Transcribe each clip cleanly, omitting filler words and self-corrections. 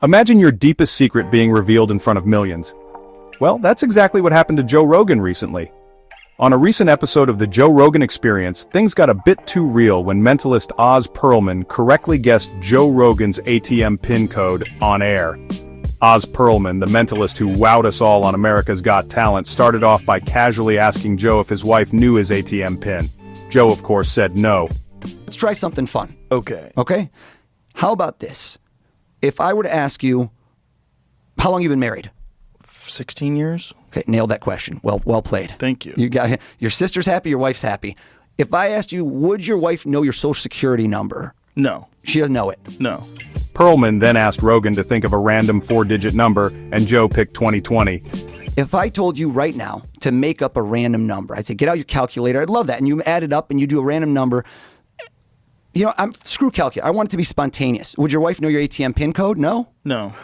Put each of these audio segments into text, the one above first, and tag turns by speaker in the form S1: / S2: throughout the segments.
S1: Imagine your deepest secret being revealed in front of millions. Well, that's exactly what happened to Joe Rogan recently. On a recent episode of the Joe Rogan Experience, things got a bit too real when mentalist Oz Pearlman correctly guessed Joe Rogan's ATM PIN code on air. Oz Pearlman, the mentalist who wowed us all on America's Got Talent, started off by casually asking Joe if his wife knew his ATM PIN. Joe, of course, said no.
S2: Let's try something fun.
S3: Okay.
S2: Okay? How about this? If I were to ask you, how long you been married?
S3: 16 years.
S2: Okay, nailed that question. Well played.
S3: Thank you.
S2: You got your sister's happy, your wife's happy. If I asked you, would your wife know your social security number?
S3: No.
S2: She doesn't know it.
S3: No.
S1: Pearlman then asked Rogan to think of a random 4-digit number, and Joe picked 2020.
S2: If I told you right now to make up a random number, I'd say, get out your calculator. I'd love that. And you add it up and you do a random number. You know, screw calculator. I want it to be spontaneous. Would your wife know your ATM PIN code? No?
S3: No.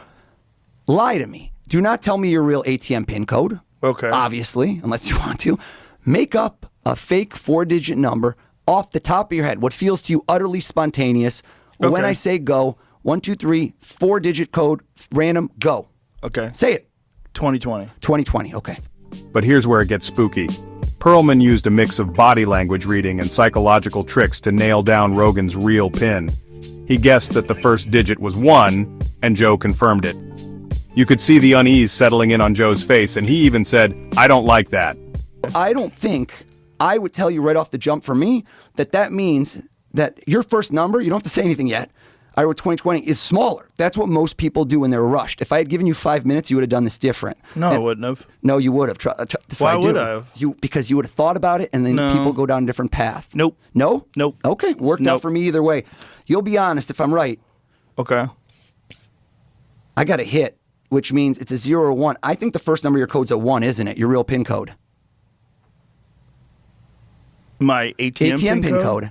S2: Lie to me. Do not tell me your real ATM PIN code.
S3: Okay.
S2: Obviously, unless you want to. Make up a fake 4-digit number off the top of your head. What feels to you utterly spontaneous.
S3: Okay.
S2: When I say go, 1, 2, 3, 4-digit code, random, go.
S3: Okay.
S2: Say it.
S3: 2020.
S2: 2020, okay.
S1: But here's where it gets spooky. Pearlman used a mix of body language reading and psychological tricks to nail down Rogan's real PIN. He guessed that the first digit was 1, and Joe confirmed it. You could see the unease settling in on Joe's face, and he even said, "I don't like that."
S2: I don't think I would tell you right off the jump for me that means that your first number, you don't have to say anything yet, I wrote 2020, is smaller. That's what most people do when they're rushed. If I had given you 5 minutes, you would have done this different.
S3: No, I wouldn't have.
S2: No, you would have.
S3: Why would I have?
S2: Because you would have thought about it, and then
S3: No.
S2: people go down a different path.
S3: Nope.
S2: No?
S3: Nope.
S2: Okay, worked out
S3: Nope.
S2: for me either way. You'll be honest if I'm right.
S3: Okay.
S2: I got a hit, which means it's a 0 or 1. I think the first number of your code's a 1, isn't it? Your real PIN code.
S3: My ATM
S2: PIN code.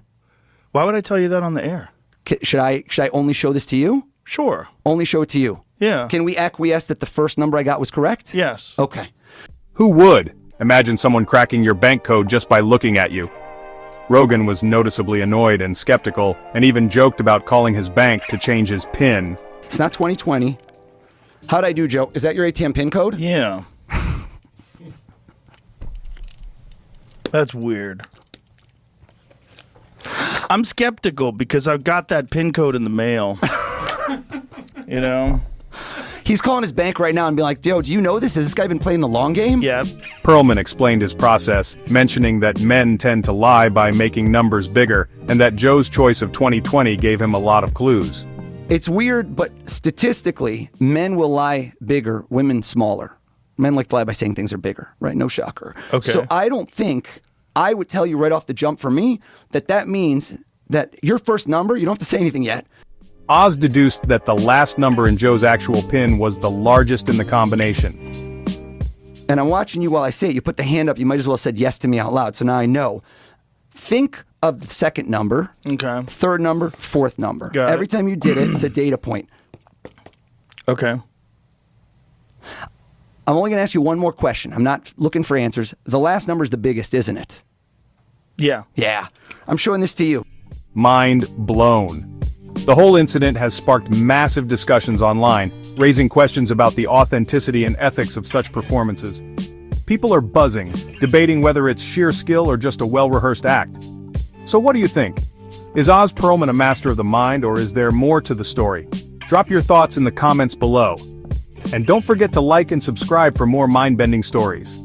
S3: Why would I tell you that on the air?
S2: Should I only show this to you?
S3: Sure.
S2: Only show it to you.
S3: Yeah.
S2: Can we acquiesce that the first number I got was correct?
S3: Yes.
S2: Okay.
S1: Who would? Imagine someone cracking your bank code just by looking at you. Rogan was noticeably annoyed and skeptical, and even joked about calling his bank to change his PIN.
S2: It's not 2020. How'd I do, Joe? Is that your ATM PIN code?
S3: Yeah. That's weird. I'm skeptical because I've got that PIN code in the mail. You know?
S2: He's calling his bank right now and being like, yo, do you know this? Has this guy been playing the long game?
S3: Yeah.
S1: Pearlman explained his process, mentioning that men tend to lie by making numbers bigger, and that Joe's choice of 2020 gave him a lot of clues.
S2: It's weird, but statistically, men will lie bigger, women smaller. Men like to lie by saying things are bigger, right? No shocker.
S3: Okay.
S2: So I don't think I would tell you right off the jump for me that means that your first number, you don't have to say anything yet.
S1: Oz deduced that the last number in Joe's actual PIN was the largest in the combination.
S2: And I'm watching you while I say it. You put the hand up, you might as well have said yes to me out loud. So now I know. Think of the second number,
S3: Okay.
S2: third number, fourth number.
S3: Got it.
S2: Every time you did it, it's a data point.
S3: Okay.
S2: I'm only going to ask you one more question. I'm not looking for answers. The last number is the biggest, isn't it?
S3: Yeah.
S2: Yeah. I'm showing this to you.
S1: Mind blown. The whole incident has sparked massive discussions online, raising questions about the authenticity and ethics of such performances. People are buzzing, debating whether it's sheer skill or just a well-rehearsed act. So what do you think? Is Oz Pearlman a master of the mind, or is there more to the story? Drop your thoughts in the comments below. And don't forget to like and subscribe for more mind-bending stories.